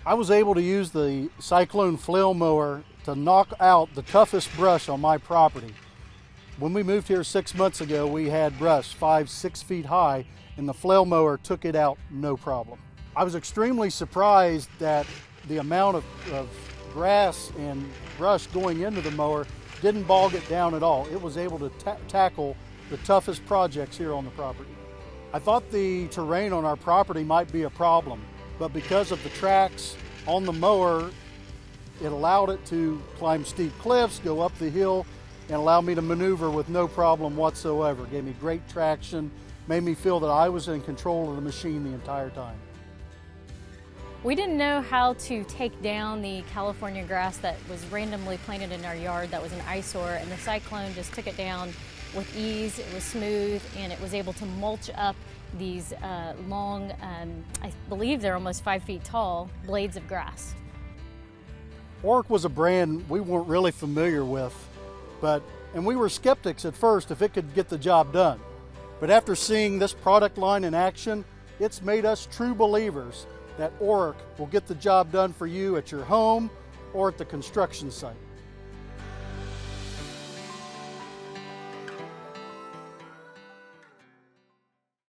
I was able to use the Cyclone Flail Mower to knock out the toughest brush on my property. When we moved here 6 months ago, we had brush 5-6 feet high, and the flail mower took it out no problem. I was extremely surprised that the amount of grass and brush going into the mower didn't bog it down at all. It was able to tackle the toughest projects here on the property. I thought the terrain on our property might be a problem, but because of the tracks on the mower, it allowed it to climb steep cliffs, go up the hill, and allow me to maneuver with no problem whatsoever. It gave me great traction, made me feel that I was in control of the machine the entire time. We didn't know how to take down the California grass that was randomly planted in our yard that was an eyesore, and the Cyclone just took it down with ease. It was smooth, and it was able to mulch up these long, I believe they're almost 5 feet tall, blades of grass. Orec was a brand we weren't really familiar with, and we were skeptics at first if it could get the job done. But after seeing this product line in action, it's made us true believers that Orec will get the job done for you at your home or at the construction site.